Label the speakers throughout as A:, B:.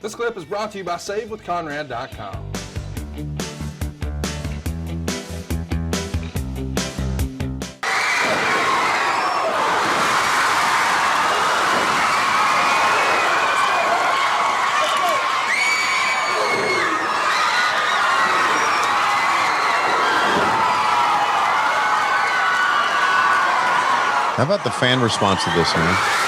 A: This clip is brought to you by SaveWithConrad.com.
B: How about the fan response to this, man?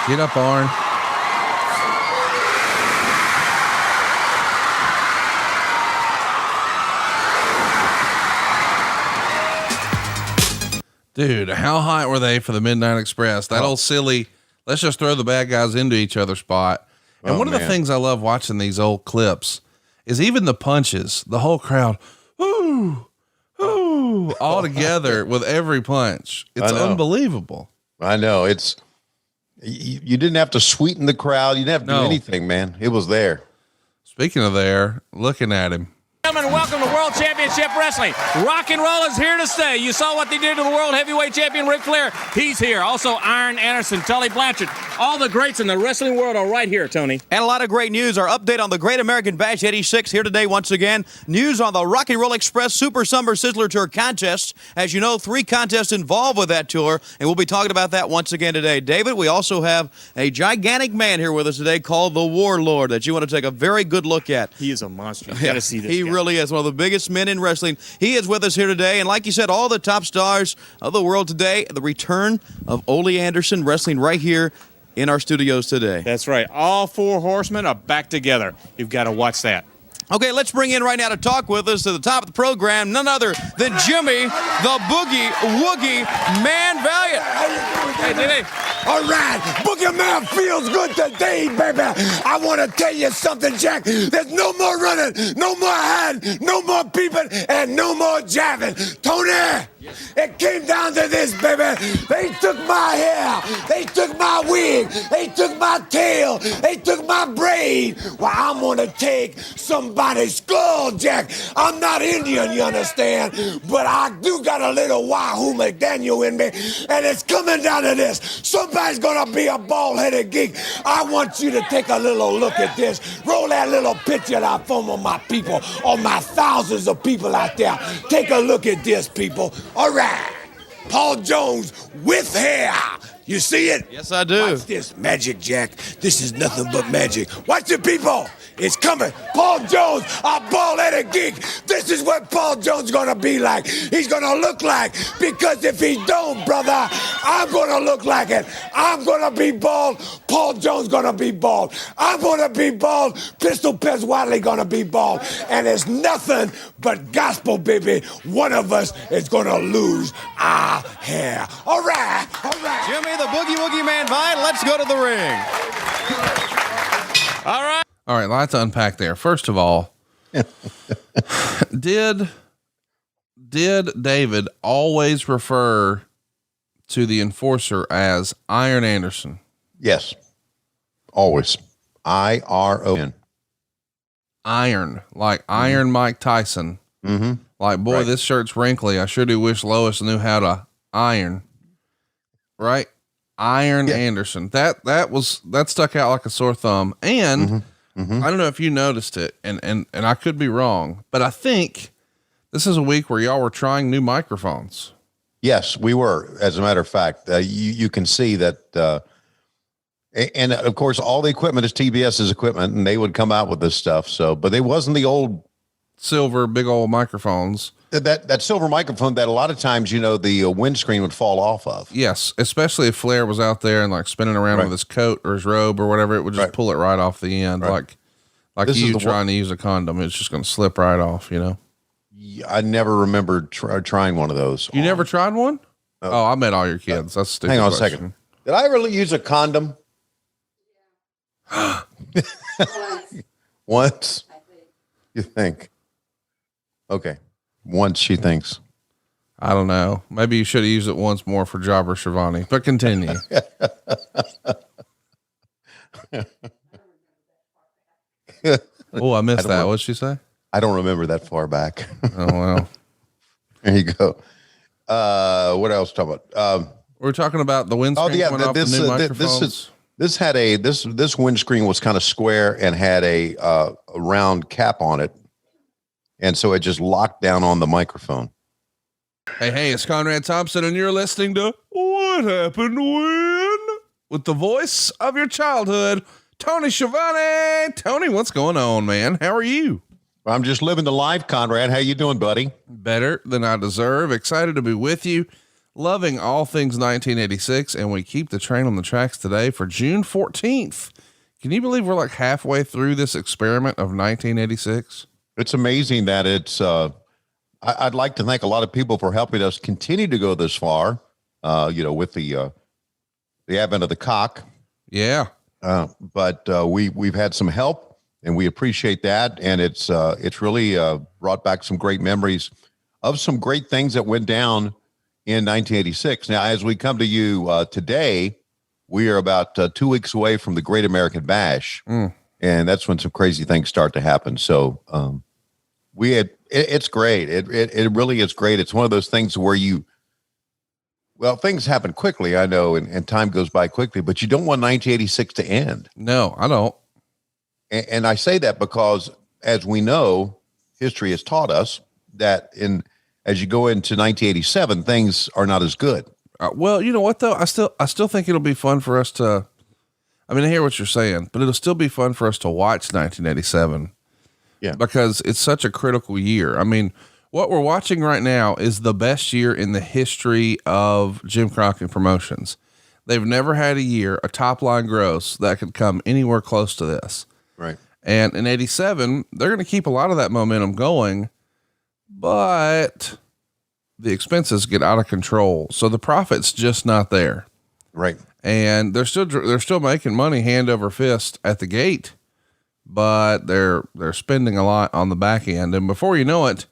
A: Get up, Arn. Dude, how hot were they for the Midnight Express? That old silly, let's just throw the bad guys into each other spot. And one of the things I love watching these old clips is even the punches, the whole crowd, ooh, ooh, all together with every punch. It's unbelievable.
B: I know. It's, you didn't have to sweeten the crowd. You didn't have to do anything, man. It was there.
A: Speaking of there, looking at him.
C: Gentlemen, welcome to World Championship Wrestling. Rock and roll is here to stay. You saw what they did to the World Heavyweight Champion Ric Flair. He's here. Also, Arn Anderson, Tully Blanchard. All the greats in the wrestling world are right here, Tony.
D: And a lot of great news. Our update on the Great American Bash 86 here today once again. News on the Rock and Roll Express Super Summer Sizzler Tour contest. As you know, 3 contests involved with that tour, and we'll be talking about that once again today. David, we also have a gigantic man here with us today called the Warlord that you want to take a very good look at.
C: He is a monster. You got to see this
D: He
C: guy.
D: really is one of the biggest men in wrestling. He is with us here today, and like you said, all the top stars of the world today. The return of Ole Anderson wrestling right here in our studios today.
C: That's right. All 4 horsemen are back together. You've got to watch that.
D: Okay, let's bring in right now to talk with us to the top of the program, none other than Jimmy, the Boogie Woogie Man Valiant.
C: Hey, Jimmy.
E: All right, Boogie Man feels good today, baby. I want to tell you something, Jack. There's no more running, no more hiding, no more peeping, and no more jiving. Tony, it came down to this, baby. They took my hair, they took my wig, they took my tail, they took my braid. Well, I'm gonna take somebody's skull, Jack. I'm not Indian, you understand, but I do got a little Wahoo McDaniel in me, and it's coming down to this. Somebody's gonna be a bald-headed geek. I want you to take a little look at this. Roll that little picture that I film on my people, on my thousands of people out there. Take a look at this, people. All right, Paul Jones with hair. You see it?
D: Yes, I do.
E: Watch this magic, Jack. This is nothing but magic. Watch it, people. It's coming. Paul Jones, a bald-headed geek. This is what Paul Jones gonna be like. He's gonna look like, because if he don't, brother, I'm gonna look like it. I'm gonna be bald. Paul Jones gonna be bald. I'm gonna be bald. Pistol Pez Wiley gonna be bald. And it's nothing but gospel, baby. One of us is gonna lose our hair. All right, all right.
D: Jimmy, the Boogie Woogie Man Valiant, let's go to the ring.
C: All right.
A: All right, lots to unpack there. First of all, did David always refer to the enforcer as Iron Anderson?
B: Yes. Always. IRON.
A: Iron, like Iron Mike Tyson.
B: Mm-hmm.
A: Like, boy, this shirt's wrinkly. I sure do wish Lois knew how to iron. Right? Iron Anderson. That stuck out like a sore thumb. And I don't know if you noticed it, and I could be wrong, but I think this is a week where y'all were trying new microphones.
B: Yes, we were. As a matter of fact, you can see that. And of course, all the equipment is TBS's equipment, and they would come out with this stuff. So, but they wasn't the old
A: silver, big old microphones.
B: That silver microphone that a lot of times, the windscreen would fall off of.
A: Yes. Especially if Flair was out there and like spinning around with his coat or his robe or whatever, it would just pull it right off the end. Like this you trying to use a condom. It's just going to slip right off,
B: I never remembered trying one of those.
A: You never tried one? Oh, I met all your kids. That's a stupid
B: hang on
A: question.
B: a second. Did I ever use a condom? Once? You think? Okay. Once, she thinks.
A: I don't know. Maybe you should have used it once more for Jobber Schiavone, but continue. Oh, I missed that. What'd she say?
B: I don't remember that far back.
A: Oh, well.
B: There you go. What else to talk about?
A: We're talking about the windscreen coming off the new microphones.
B: This windscreen was kind of square and had a round cap on it, and so it just locked down on the microphone.
A: Hey, it's Conrad Thompson, and you're listening to What Happened When? With the voice of your childhood, Tony Schiavone. Tony, what's going on, man? How are you?
B: I'm just living the life, Conrad. How you doing, buddy?
A: Better than I deserve. Excited to be with you. Loving all things 1986, and we keep the train on the tracks today for June 14th. Can you believe we're like halfway through this experiment of 1986?
B: It's amazing that it's, I'd like to thank a lot of people for helping us continue to go this far, with the advent of the cock.
A: Yeah.
B: But we've had some help, and we appreciate that. And it's really brought back some great memories of some great things that went down in 1986. Now, as we come to you today, we are about 2 weeks away from the Great American Bash, and that's when some crazy things start to happen. So it's great. It really is great. It's one of those things where things happen quickly, I know, and time goes by quickly, but you don't want 1986 to end.
A: No, I don't.
B: And I say that because, as we know, history has taught us that as you go into 1987, things are not as good.
A: Well, you know what though? I still think it'll be fun for us to, I hear what you're saying, but it'll still be fun for us to watch 1987.
B: Yeah.
A: Because it's such a critical year. What we're watching right now is the best year in the history of Jim Crockett Promotions. They've never had a top line gross that could come anywhere close to this.
B: Right.
A: And in 87, they're going to keep a lot of that momentum going, but the expenses get out of control. So the profit's just not there.
B: Right.
A: And they're still making money hand over fist at the gate, but they're spending a lot on the back end. And before you know it,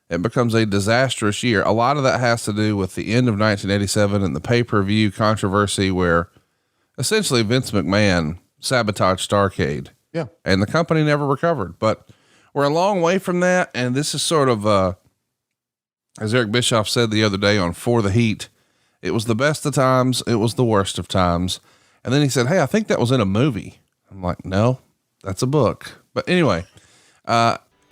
A: it becomes a disastrous year. A lot of that has to do with the end of 1987 and the pay-per-view controversy where essentially Vince McMahon sabotaged Starrcade.
B: Yeah.
A: And the company never recovered, but we're a long way from that. And this is sort of, as Eric Bischoff said the other day on For the Heat, it was the best of times. It was the worst of times. And then he said, "Hey, I think that was in a movie." I'm like, "No, that's a book." But anyway,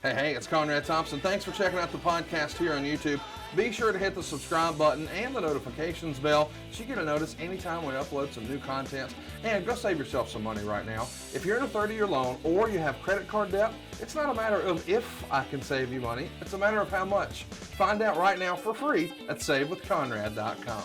A: Hey, it's Conrad Thompson. Thanks for checking out the podcast here on YouTube. Be sure to hit the subscribe button and the notifications bell so you get a notice anytime we upload some new content. And go save yourself some money right now. If you're in a 30-year loan or you have credit card debt, it's not a matter of if I can save you money. It's a matter of how much. Find out right now for free at SaveWithConrad.com.